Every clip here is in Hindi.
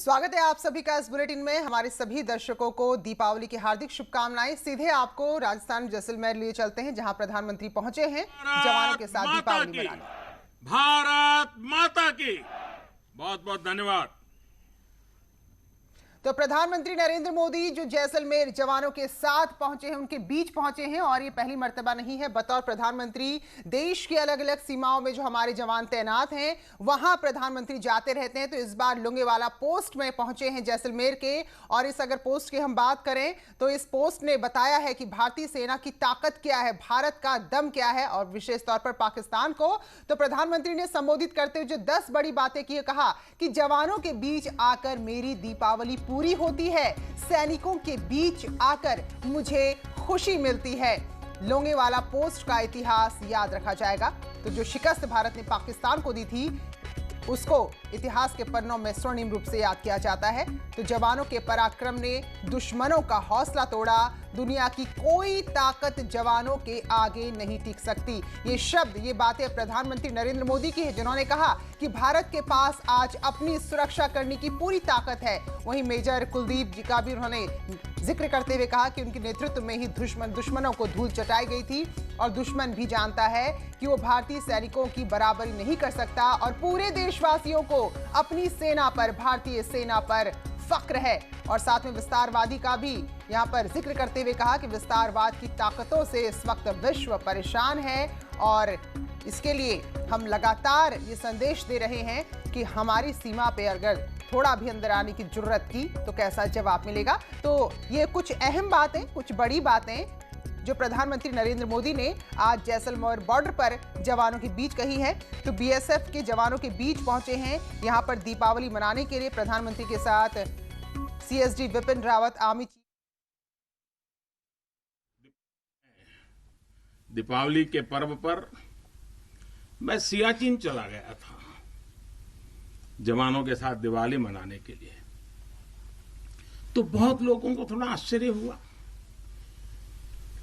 स्वागत है आप सभी का इस बुलेटिन में। हमारे सभी दर्शकों को दीपावली की हार्दिक शुभकामनाएं। सीधे आपको राजस्थान जैसलमेर लिए चलते हैं, जहां प्रधानमंत्री पहुंचे हैं जवानों के साथ दीपावली मनाने। भारत माता की बहुत बहुत धन्यवाद। तो प्रधानमंत्री नरेंद्र मोदी जो जैसलमेर जवानों के साथ पहुंचे हैं, उनके बीच पहुंचे हैं, और ये पहली मर्तबा नहीं है। बतौर प्रधानमंत्री देश की अलग अलग सीमाओं में जो हमारे जवान तैनात हैं, वहां प्रधानमंत्री जाते रहते हैं। तो इस बार लोंगेवाला पोस्ट में पहुंचे हैं जैसलमेर के। और इस अगर पोस्ट की हम बात करें तो इस पोस्ट ने बताया है कि भारतीय सेना की ताकत क्या है, भारत का दम क्या है, और विशेष तौर पर पाकिस्तान को। तो प्रधानमंत्री ने संबोधित करते हुए जो 10 बड़ी बातें की, कहा कि जवानों के बीच आकर मेरी दीपावली पूरी होती है, सैनिकों के बीच आकर मुझे खुशी मिलती है। लोंगेवाला पोस्ट का इतिहास याद रखा जाएगा। तो जो शिकस्त भारत ने पाकिस्तान को दी थी, उसको इतिहास के पन्नों में स्वर्णिम रूप से याद किया जाता है। तो जवानों के पराक्रम ने दुश्मनों का हौसला तोड़ा। दुनिया की कोई ताकत जवानों के आगे नहीं टिक सकती। ये शब्द, ये बातें प्रधानमंत्री नरेंद्र मोदी की है, जिन्होंने कहा कि भारत के पास आज अपनी सुरक्षा करने की पूरी ताकत है। वहीं मेजर कुलदीप जी का भी उन्होंने जिक्र करते हुए कहा कि उनके नेतृत्व में ही दुश्मनों को धूल चटाई गई थी, और दुश्मन भी जानता है कि वो भारतीय सैनिकों की बराबरी नहीं कर सकता। और पूरे देशवासियों को अपनी सेना पर, भारतीय सेना पर फक्र है। और साथ में विस्तारवादी का भी यहां पर जिक्र करते हुए कहा कि विस्तारवाद की ताकतों से इस वक्त विश्व परेशान है, और इसके लिए हम लगातार ये संदेश दे रहे हैं कि हमारी सीमा पे अगर थोड़ा भी अंदर आने की जरूरत की तो कैसा जवाब मिलेगा। तो ये कुछ अहम बातें, कुछ बड़ी बातें जो प्रधानमंत्री नरेंद्र मोदी ने आज जैसलमेर बॉर्डर पर जवानों के बीच कही है। तो बीएसएफ के जवानों के बीच पहुंचे हैं यहां पर दीपावली मनाने के लिए प्रधानमंत्री के साथ CSD Vipin Rawat, army chief. Deepawali के पर्व पर मैं सियाचिन चला गया था जवानों के साथ दिवाली मनाने के लिए। तो बहुत लोगों को थोड़ा आश्चर्य हुआ,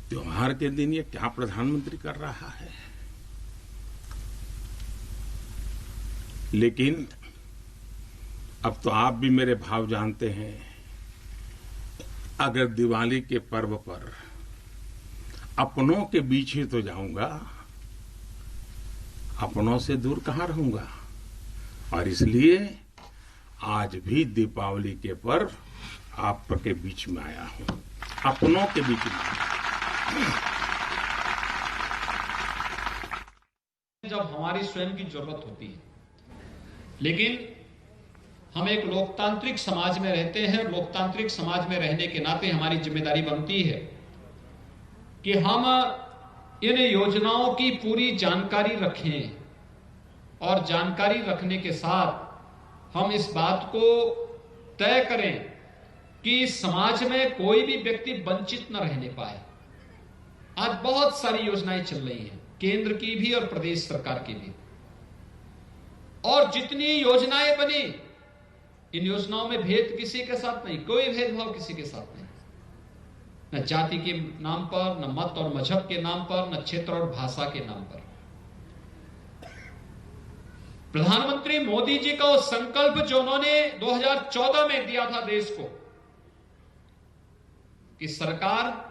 त्योहार के दिन ये क्या प्रधानमंत्री कर रहा है। लेकिन अब तो आप भी मेरे भाव जानते हैं। अगर दिवाली के पर्व पर अपनों के बीच ही तो जाऊंगा, अपनों से दूर कहां रहूंगा। और इसलिए आज भी दीपावली के पर्व आपके बीच में आया हूं, अपनों के बीच में। जब हमारी स्वयं की जरूरत होती है, लेकिन हम एक लोकतांत्रिक समाज में रहते हैं। लोकतांत्रिक समाज में रहने के नाते हमारी जिम्मेदारी बनती है कि हम इन योजनाओं की पूरी जानकारी रखें, और जानकारी रखने के साथ हम इस बात को तय करें कि समाज में कोई भी व्यक्ति वंचित न रहने पाए। आज बहुत सारी योजनाएं चल रही हैं, केंद्र की भी और प्रदेश सरकार की भी, और जितनी योजनाएं बनी, इन योजनाओं में भेद किसी के साथ नहीं, कोई भेदभाव किसी के साथ नहीं, न जाति के नाम पर, न मत और मजहब के नाम पर, न क्षेत्र और भाषा के नाम पर। प्रधानमंत्री मोदी जी का वो संकल्प जो उन्होंने 2014 में दिया था देश को, कि सरकार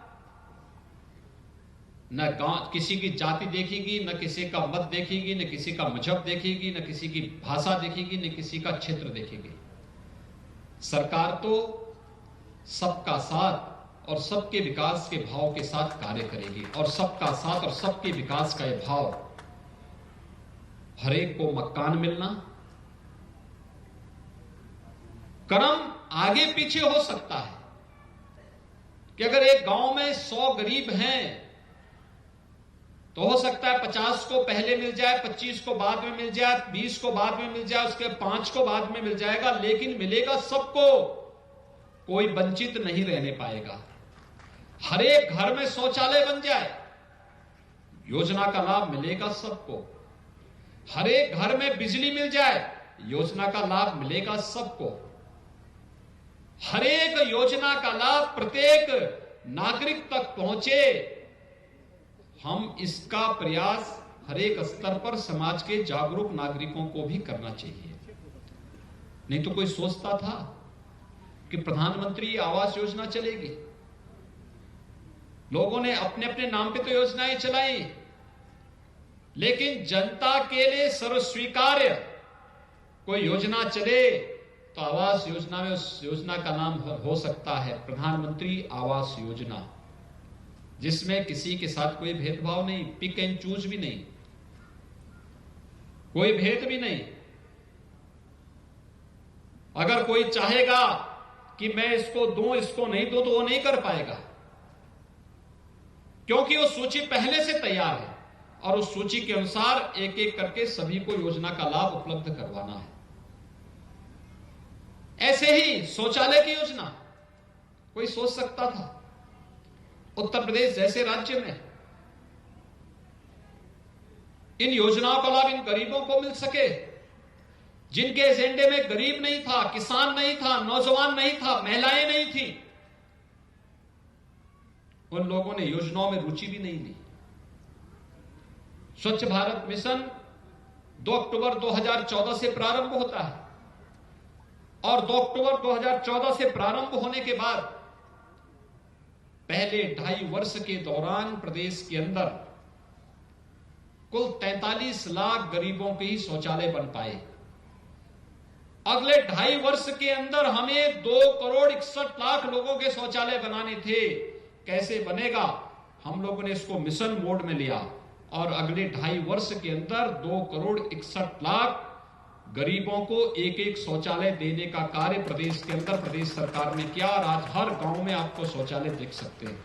न किसी की जाति देखेगी, न किसी का मत देखेगी, न किसी का मजहब देखेगी, न किसी की भाषा देखेगी, न किसी का क्षेत्र देखेगी। सरकार तो सबका साथ और सबके विकास के भाव के साथ कार्य करेगी, और सबका साथ और सबके विकास का यह भाव, हरेक को मकान मिलना, कर्म आगे पीछे हो सकता है कि अगर एक गांव में 100 गरीब हैं तो हो सकता है 50 को पहले मिल जाए, 25 को बाद में मिल जाए, 20 को बाद में मिल जाए, उसके 5 को बाद में मिल जाएगा, लेकिन मिलेगा सबको। कोई वंचित नहीं रहने पाएगा। हर एक घर में शौचालय बन जाए, योजना का लाभ मिलेगा सबको। हर एक घर में बिजली मिल जाए, योजना का लाभ मिलेगा सबको। हर एक योजना का लाभ प्रत्येक नागरिक तक पहुंचे, हम इसका प्रयास हर एक स्तर पर समाज के जागरूक नागरिकों को भी करना चाहिए। नहीं तो कोई सोचता था कि प्रधानमंत्री आवास योजना चलेगी। लोगों ने अपने अपने नाम पे तो योजनाएं चलाई, लेकिन जनता के लिए सर्वस्वीकार्य कोई योजना चले तो आवास योजना में उस योजना का नाम हो सकता है प्रधानमंत्री आवास योजना, जिसमें किसी के साथ कोई भेदभाव नहीं, पिक एंड चूज भी नहीं, कोई भेद भी नहीं। अगर कोई चाहेगा कि मैं इसको दूं इसको नहीं दूं तो वो नहीं कर पाएगा, क्योंकि वो सूची पहले से तैयार है और उस सूची के अनुसार एक एक करके सभी को योजना का लाभ उपलब्ध करवाना है। ऐसे ही शौचालय की योजना कोई सोच सकता था उत्तर प्रदेश जैसे राज्य में इन योजनाओं का लाभ इन गरीबों को मिल सके, जिनके एजेंडे में गरीब नहीं था, किसान नहीं था, नौजवान नहीं था, महिलाएं नहीं थी। उन लोगों ने योजनाओं में रुचि भी नहीं ली। स्वच्छ भारत मिशन 2 अक्टूबर 2014 से प्रारंभ होता है और 2 अक्टूबर 2014 से प्रारंभ होने के बाद पहले 2.5 वर्ष के दौरान प्रदेश के अंदर कुल 43 लाख गरीबों के ही शौचालय बन पाए। अगले 2.5 वर्ष के अंदर हमें 2 करोड़ 61 लाख लोगों के शौचालय बनाने थे। कैसे बनेगा? हम लोगों ने इसको मिशन मोड में लिया और अगले 2.5 वर्ष के अंदर 2 करोड़ 61 लाख गरीबों को एक एक शौचालय देने का कार्य प्रदेश के अंदर प्रदेश सरकार ने किया और आज हर गांव में आपको शौचालय देख सकते हैं,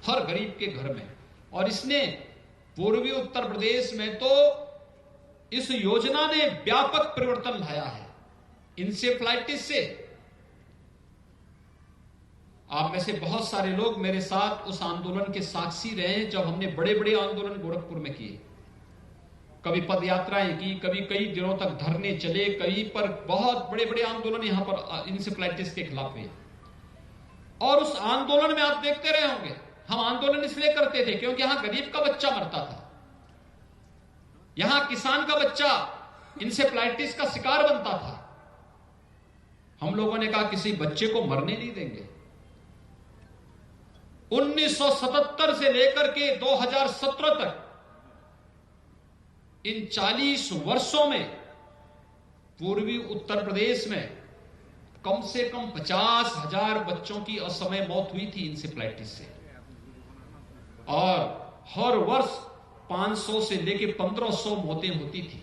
हर गरीब के घर में। और इसने पूर्वी उत्तर प्रदेश में तो इस योजना ने व्यापक परिवर्तन लाया है। इंसेफ्लाइटिस से आप में से बहुत सारे लोग मेरे साथ उस आंदोलन के साक्षी रहे हैं जब हमने बड़े बड़े आंदोलन गोरखपुर में किए, कभी पद यात्राएं की, कभी कई दिनों तक धरने चले, कहीं पर बहुत बड़े बड़े आंदोलन यहां पर इंसेफ्लाइटिस के खिलाफ हुए। और उस आंदोलन में आप देखते रहे होंगे, हम आंदोलन इसलिए करते थे क्योंकि यहां गरीब का बच्चा मरता था, यहां किसान का बच्चा इंसेफ्लाइटिस का शिकार बनता था। हम लोगों ने कहा किसी बच्चे को मरने नहीं देंगे। 1977 से लेकर के 2017 तक इन 40 वर्षों में पूर्वी उत्तर प्रदेश में कम से कम 50,000 बच्चों की असमय मौत हुई थी इंसेफ्लाइटिस से, और हर वर्ष 500 से लेकर 1500 मौतें होती थी।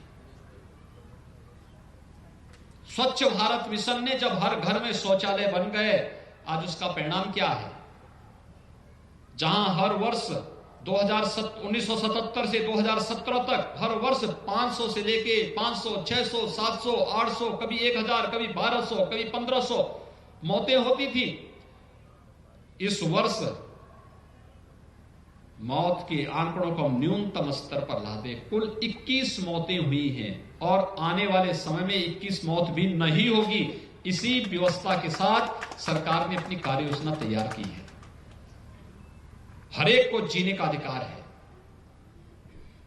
स्वच्छ भारत मिशन ने जब हर घर में शौचालय बन गए, आज उसका परिणाम क्या है? जहां हर वर्ष 1977 से 2017 तक हर वर्ष 500 से लेके 500, 600, 700, 800, कभी 1000, कभी 1200, कभी 1500 मौतें होती थी। इस वर्ष मौत के आंकड़ों को न्यूनतम स्तर पर ला दे, कुल 21 मौतें हुई हैं और आने वाले समय में 21 मौत भी नहीं होगी। इसी व्यवस्था के साथ सरकार ने अपनी कार्य योजना तैयार की है। हरेक को जीने का अधिकार है।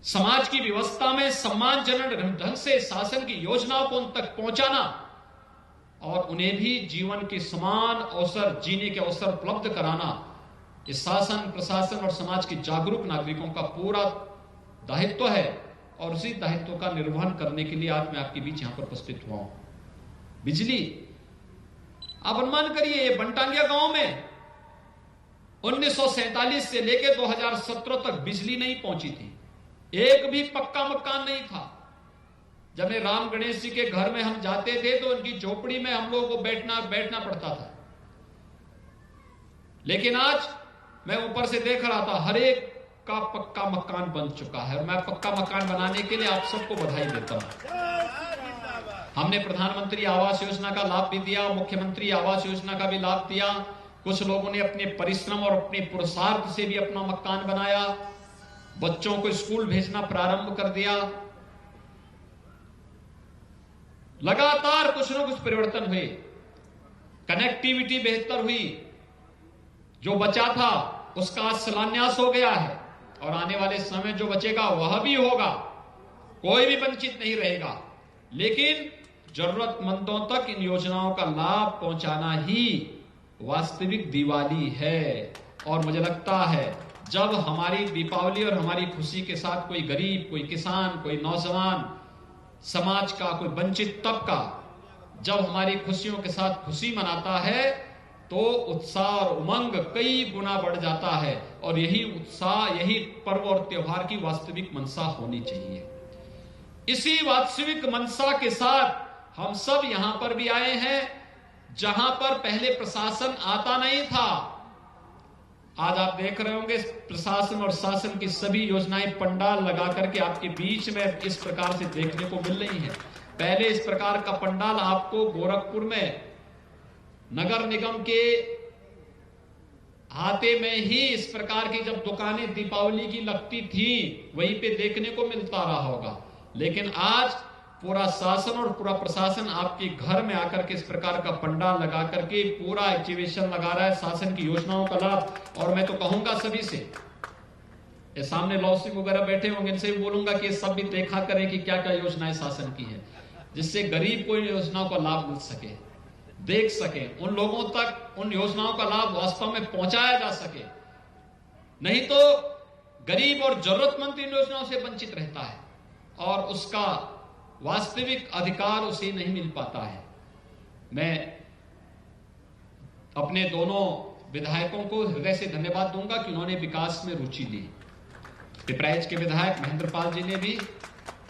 समाज की व्यवस्था में सम्मानजनक ढंग से शासन की योजनाओं को उन तक पहुंचाना और उन्हें भी जीवन के समान अवसर, जीने के अवसर उपलब्ध कराना, इस शासन, प्रशासन और समाज के जागरूक नागरिकों का पूरा दायित्व है। और उसी दायित्व का निर्वहन करने के लिए आज मैं आपके बीच यहां पर उपस्थित हुआ हूं। बिजली, आप अनुमान करिए, ये बनटांगिया गांव में 1947 से लेकर 2017 तक बिजली नहीं पहुंची थी, एक भी पक्का मकान नहीं था। जब राम गणेश जी के घर में हम जाते थे तो उनकी झोपड़ी में हम लोगों को बैठना पड़ता था। लेकिन आज मैं ऊपर से देख रहा था, हर एक का पक्का मकान बन चुका है और मैं पक्का मकान बनाने के लिए आप सबको बधाई देता हूं। हमने प्रधानमंत्री आवास योजना का लाभ भी दिया, मुख्यमंत्री आवास योजना का भी लाभ दिया। कुछ लोगों ने अपने परिश्रम और अपने पुरुषार्थ से भी अपना मकान बनाया, बच्चों को स्कूल भेजना प्रारंभ कर दिया। लगातार कुछ न कुछ परिवर्तन हुए, कनेक्टिविटी बेहतर हुई, जो बचा था उसका शिलान्यास हो गया है और आने वाले समय में जो बचेगा वह भी होगा, कोई भी वंचित नहीं रहेगा। लेकिन जरूरतमंदों तक इन योजनाओं का लाभ पहुंचाना ही वास्तविक दिवाली है। और मुझे लगता है जब हमारी दीपावली और हमारी खुशी के साथ कोई गरीब, कोई किसान, कोई नौजवान, समाज का कोई वंचित तबका जब हमारी खुशियों के साथ खुशी मनाता है तो उत्साह और उमंग कई गुना बढ़ जाता है। और यही उत्साह, यही पर्व और त्योहार की वास्तविक मंशा होनी चाहिए। इसी वास्तविक मंशा के साथ हम सब यहां पर भी आए हैं जहां पर पहले प्रशासन आता नहीं था। आज आप देख रहे होंगे प्रशासन और शासन की सभी योजनाएं पंडाल लगा करके आपके बीच में इस प्रकार से देखने को मिल रही हैं। पहले इस प्रकार का पंडाल आपको गोरखपुर में नगर निगम के हाथे में ही इस प्रकार की जब दुकानें दीपावली की लगती थी वहीं पे देखने को मिलता रहा होगा। लेकिन आज पूरा शासन और पूरा प्रशासन आपके घर में आकर के इस प्रकार का पंडाल लगा करके पूरा एक्टिवेशन लगा रहा है शासन की योजनाओं का लाभ। और मैं तो कहूंगा सभी से, ये सामने लॉसिंग वगैरह बैठे होंगे, इनसे भी बोलूंगा कि सब भी देखा करें कि क्या क्या योजनाएं शासन की है, जिससे गरीब को इन योजनाओं का लाभ मिल सके, देख सके, उन लोगों तक उन योजनाओं का लाभ वास्तव में पहुंचाया जा सके। नहीं तो गरीब और जरूरतमंद इन योजनाओं से वंचित रहता है और उसका वास्तविक अधिकार उसे नहीं मिल पाता है। मैं अपने दोनों विधायकों को हृदय से धन्यवाद दूंगा कि उन्होंने विकास में रुचि ली। पिपराइच के विधायक महेंद्र पाल जी ने भी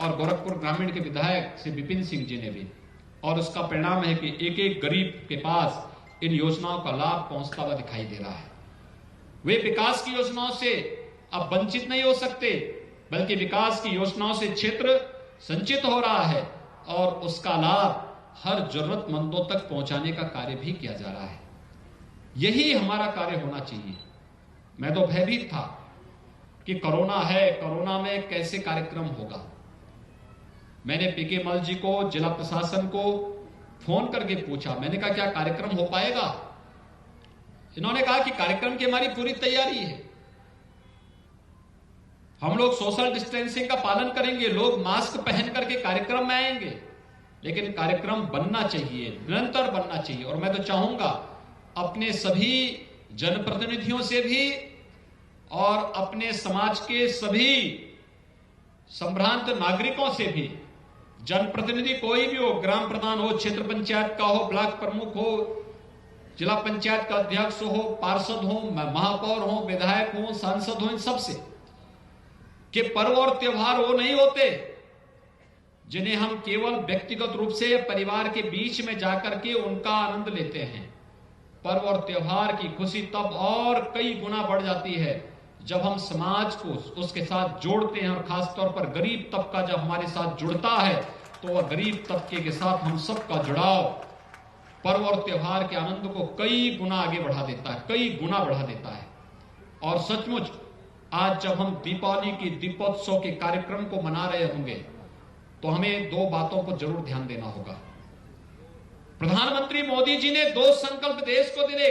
और गोरखपुर ग्रामीण के विधायक श्री विपिन सिंह जी ने भी। और उसका परिणाम है कि एक एक गरीब के पास इन योजनाओं का लाभ पहुंचता हुआ दिखाई दे रहा है। वे विकास की योजनाओं से अब वंचित नहीं हो सकते, बल्कि विकास की योजनाओं से क्षेत्र संचित हो रहा है और उसका लाभ हर जरूरतमंदों तक पहुंचाने का कार्य भी किया जा रहा है। यही हमारा कार्य होना चाहिए। मैं तो भयभीत था कि कोरोना है, कोरोना में कैसे कार्यक्रम होगा। मैंने पीके मल जी को, जिला प्रशासन को फोन करके पूछा, मैंने कहा क्या कार्यक्रम हो पाएगा? इन्होंने कहा कि कार्यक्रम की हमारी पूरी तैयारी है, हम लोग सोशल डिस्टेंसिंग का पालन करेंगे, लोग मास्क पहन करके कार्यक्रम में आएंगे, लेकिन कार्यक्रम बनना चाहिए, निरंतर बनना चाहिए। और मैं तो चाहूंगा अपने सभी जनप्रतिनिधियों से भी और अपने समाज के सभी संभ्रांत नागरिकों से भी, जनप्रतिनिधि कोई भी हो, ग्राम प्रधान हो, क्षेत्र पंचायत का हो, ब्लॉक प्रमुख हो, जिला पंचायत का अध्यक्ष हो, पार्षद हो, महापौर हो, विधायक हो, सांसद हो, इन सबसे कि पर्व और त्योहार वो नहीं होते जिन्हें हम केवल व्यक्तिगत रूप से परिवार के बीच में जाकर के उनका आनंद लेते हैं। पर्व और त्योहार की खुशी तब और कई गुना बढ़ जाती है जब हम समाज को उसके साथ जोड़ते हैं, और खासतौर पर गरीब तबका जब हमारे साथ जुड़ता है तो वह गरीब तबके के साथ हम सबका जुड़ाव पर्व और त्योहार के आनंद को कई गुना आगे बढ़ा देता है, कई गुना बढ़ा देता है। और सचमुच आज जब हम दीपावली की दीपोत्सव के कार्यक्रम को मना रहे होंगे तो हमें दो बातों को जरूर ध्यान देना होगा। प्रधानमंत्री मोदी जी ने दो संकल्प देश को दिए।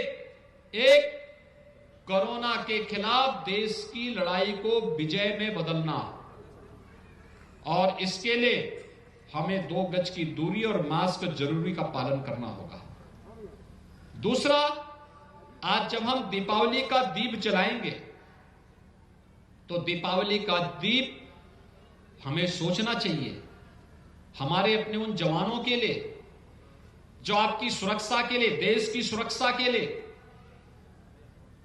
एक, कोरोना के खिलाफ देश की लड़ाई को विजय में बदलना, और इसके लिए हमें 2 गज की दूरी और मास्क जरूरी का पालन करना होगा। दूसरा, आज जब हम दीपावली का दीप जलाएंगे तो दीपावली का दीप हमें सोचना चाहिए हमारे अपने उन जवानों के लिए जो आपकी सुरक्षा के लिए, देश की सुरक्षा के लिए,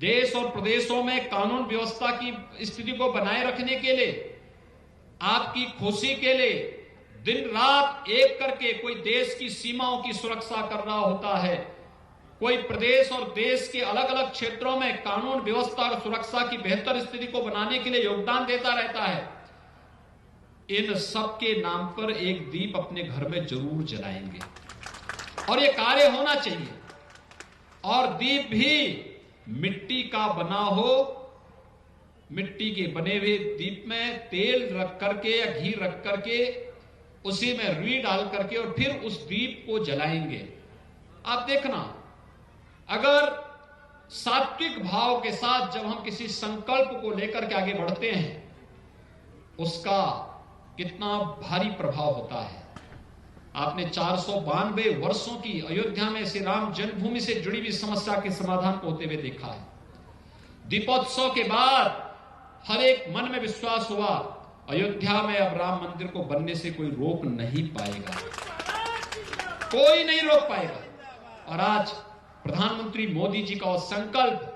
देश और प्रदेशों में कानून व्यवस्था की स्थिति को बनाए रखने के लिए, आपकी खुशी के लिए दिन रात एक करके कोई देश की सीमाओं की सुरक्षा कर रहा होता है, कोई प्रदेश और देश के अलग अलग क्षेत्रों में कानून व्यवस्था और सुरक्षा की बेहतर स्थिति को बनाने के लिए योगदान देता रहता है। इन सब के नाम पर एक दीप अपने घर में जरूर जलाएंगे और यह कार्य होना चाहिए। और दीप भी मिट्टी का बना हो, मिट्टी के बने हुए दीप में तेल रख करके या घी रख करके उसी में रुई डाल करके और फिर उस दीप को जलाएंगे। आप देखना, अगर सात्विक भाव के साथ जब हम किसी संकल्प को लेकर के आगे बढ़ते हैं उसका कितना भारी प्रभाव होता है। आपने 492 वर्षों की अयोध्या में श्री राम जन्मभूमि से जुड़ी हुई समस्या के समाधान को होते हुए देखा है। दीपोत्सव के बाद हर एक मन में विश्वास हुआ अयोध्या में अब राम मंदिर को बनने से कोई रोक नहीं पाएगा, कोई नहीं रोक पाएगा। और आज प्रधानमंत्री मोदी जी का संकल्प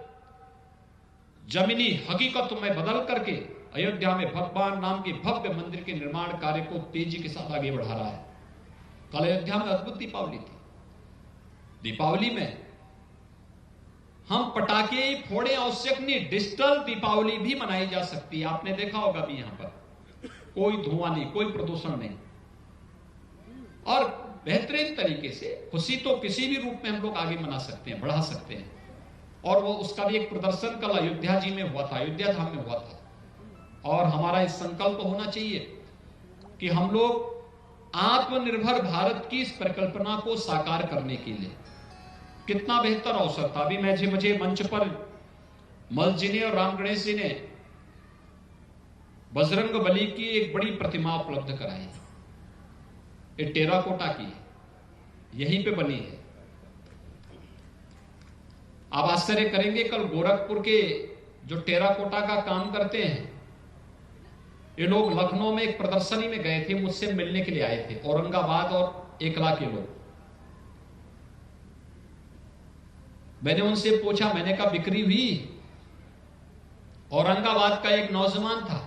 जमीनी हकीकत में बदल करके अयोध्या में भगवान राम के भव्य मंदिर के निर्माण कार्य को तेजी के साथ आगे बढ़ा रहा है। कल अयोध्या में अद्भुत दीपावली थी। दीपावली में हम पटाखे फोड़े आवश्यक नहीं, डिजिटल दीपावली भी मनाई जा सकती है। आपने देखा होगा भी यहां पर कोई धुआं नहीं, कोई प्रदूषण नहीं, और बेहतरीन तरीके से खुशी तो किसी भी रूप में हम लोग आगे मना सकते हैं, बढ़ा सकते हैं। और वो उसका भी एक प्रदर्शन कल अयोध्या जी में हुआ था, अयोध्या धाम में हुआ था। और हमारा इस संकल्प होना चाहिए कि हम लोग आत्मनिर्भर भारत की इस परिकल्पना को साकार करने के लिए कितना बेहतर अवसर था। अभी मुझे मंच पर मल जी ने और राम गणेश जी ने बजरंग बली की एक बड़ी प्रतिमा उपलब्ध कराई। ये टेराकोटा की है, यहीं पे बनी है। आप आश्चर्य करेंगे, कल गोरखपुर के जो टेराकोटा का काम करते हैं ये लोग लखनऊ में एक प्रदर्शनी में गए थे, मुझसे मिलने के लिए आए थे, औरंगाबाद और एकला के लोग। मैंने उनसे पूछा, मैंने कहा बिक्री हुई? औरंगाबाद का एक नौजवान था,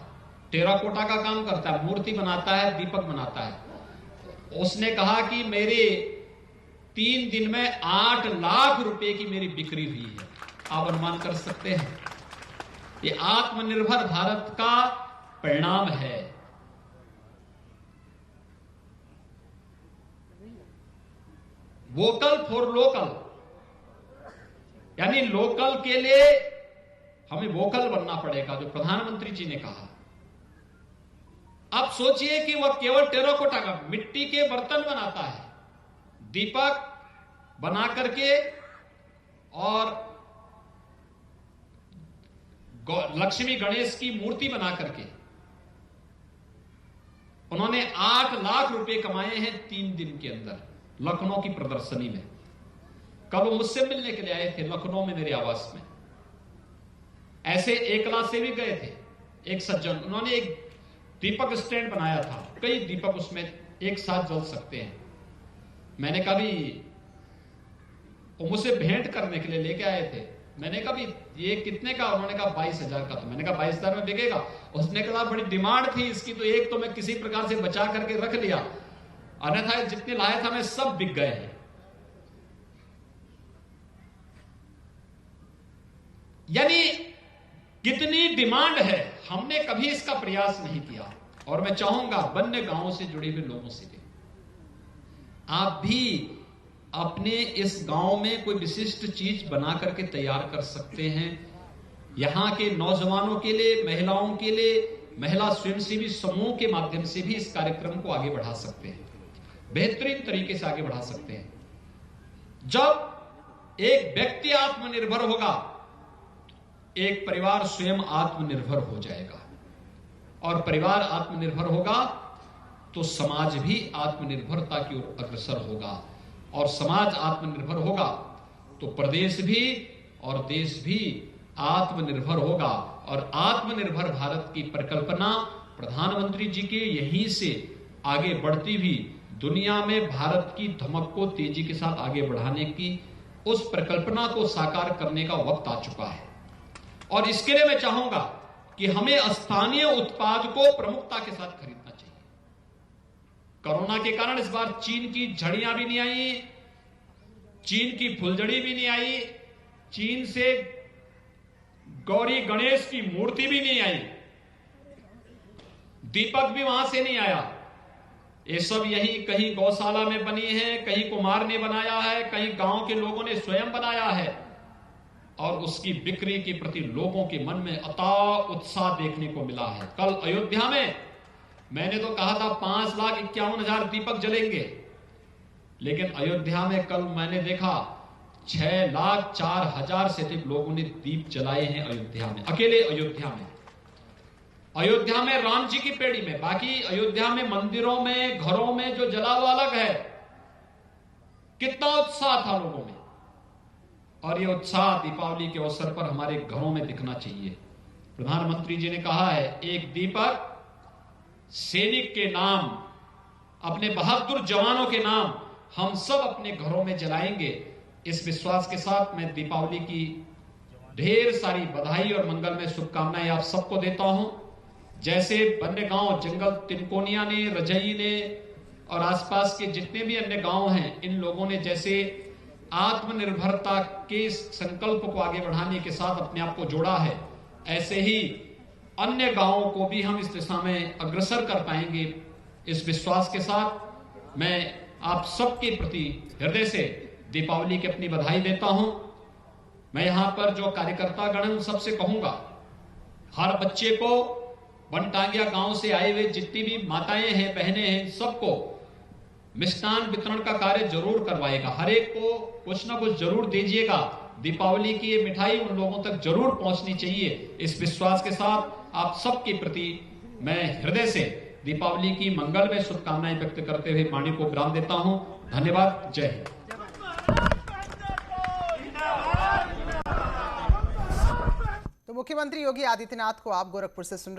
टेराकोटा का काम करता है, मूर्ति बनाता है, दीपक बनाता है। उसने कहा कि मेरे 3 दिन में 8 लाख रुपए की मेरी बिक्री हुई है। आप अनुमान कर सकते हैं, ये आत्मनिर्भर भारत का परिणाम है। वोकल फॉर लोकल, यानी लोकल के लिए हमें वोकल बनना पड़ेगा, जो प्रधानमंत्री जी ने कहा। आप सोचिए कि वह केवल टेराकोटा का मिट्टी के बर्तन बनाता है, दीपक बना करके, और लक्ष्मी गणेश की मूर्ति बना करके उन्होंने 8 लाख रुपए कमाए हैं 3 दिन के अंदर लखनऊ की प्रदर्शनी में। कल वो मुझसे मिलने के लिए आए थे लखनऊ में, मेरे आवास में। ऐसे एकला से भी गए थे एक सज्जन, उन्होंने एक दीपक स्टैंड बनाया था, कई दीपक उसमें एक साथ जल सकते हैं। मैंने कभी, वो मुझसे भेंट करने के लिए लेके आए थे, मैंने कहा भी ये कितने का? उन्होंने कहा 22,000 का। तो मैंने कहा 22,000 में बिकेगा? उसने कहा बड़ी डिमांड थी इसकी, तो एक तो मैं किसी प्रकार से बचा करके रख लिया, अन्यथा जितने लाया था मैं सब बिक गए हैं। यानी कितनी डिमांड है, हमने कभी इसका प्रयास नहीं किया। और मैं चाहूंगा वन्य गांवों से जुड़े हुए लोगों से भी, आप भी अपने इस गांव में कोई विशिष्ट चीज बना करके तैयार कर सकते हैं। यहां के नौजवानों के लिए, महिलाओं के लिए, महिला स्वयंसेवी समूह के माध्यम से भी इस कार्यक्रम को आगे बढ़ा सकते हैं, बेहतरीन तरीके से आगे बढ़ा सकते हैं। जब एक व्यक्ति आत्मनिर्भर होगा, एक परिवार स्वयं आत्मनिर्भर हो जाएगा, और परिवार आत्मनिर्भर होगा तो समाज भी आत्मनिर्भरता की ओर अग्रसर होगा, और समाज आत्मनिर्भर होगा तो प्रदेश भी और देश भी आत्मनिर्भर होगा। और आत्मनिर्भर भारत की परिकल्पना प्रधानमंत्री जी के यहीं से आगे बढ़ती हुई दुनिया में भारत की धमक को तेजी के साथ आगे बढ़ाने की उस परिकल्पना को साकार करने का वक्त आ चुका है। और इसके लिए मैं चाहूंगा कि हमें स्थानीय उत्पाद को प्रमुखता के साथ खरीदना चाहिए। कोरोना के कारण इस बार चीन की झड़ियां भी नहीं आई, चीन की फुलझड़ी भी नहीं आई, चीन से गौरी गणेश की मूर्ति भी नहीं आई, दीपक भी वहां से नहीं आया। ये सब यही कहीं गौशाला में बनी है, कहीं कुम्हार ने बनाया है, कहीं गांव के लोगों ने स्वयं बनाया है, और उसकी बिक्री के प्रति लोगों के मन में अथाह उत्साह देखने को मिला है। कल अयोध्या में मैंने तो कहा था 5,51,000 दीपक जलेंगे, लेकिन अयोध्या में कल मैंने देखा 6,04,000 से अधिक लोगों ने दीप जलाए हैं अयोध्या में, अकेले अयोध्या में। अयोध्या में राम जी की पेड़ी में, बाकी अयोध्या में मंदिरों में, घरों में जो जला वो अलग है। कितना उत्साह था लोगों में, और ये उत्साह दीपावली के अवसर पर हमारे घरों में दिखना चाहिए। प्रधानमंत्री जी ने कहा है, एक दीपक सैनिक के नाम, अपने बहादुर जवानों के नाम हम सब अपने घरों में जलाएंगे। इस विश्वास के साथ मैं दीपावली की ढेर सारी बधाई और मंगलमय शुभकामनाएं आप सबको देता हूं। जैसे बन्नेगांव, जंगल तिनकोनिया ने, रजई ने और आसपास के जितने भी अन्य गांव हैं, इन लोगों ने जैसे आत्मनिर्भरता के संकल्प को आगे बढ़ाने के साथ अपने आप को जोड़ा है, ऐसे ही अन्य गांवों को भी हम इस दिशा में अग्रसर कर पाएंगे। इस विश्वास के साथ मैं आप सबके प्रति हृदय से दीपावली की अपनी बधाई देता हूं। मैं यहां पर जो कार्यकर्ता गण उन सबसे कहूंगा, हर बच्चे को, बनटांगिया गांव से आए हुए जितनी भी माताएं हैं, बहनें हैं, सबको मिष्ठान वितरण का कार्य जरूर करवाएगा। हर एक को कुछ ना कुछ जरूर दीजिएगा। दीपावली की ये मिठाई उन लोगों तक जरूर पहुंचनी चाहिए। इस विश्वास के साथ आप सबके प्रति मैं हृदय से दीपावली की मंगलमय शुभकामनाएं व्यक्त करते हुए वाणी को विराम देता हूं। धन्यवाद। जय हिंद। तो मुख्यमंत्री योगी आदित्यनाथ को आप गोरखपुर से सुन रहे हैं।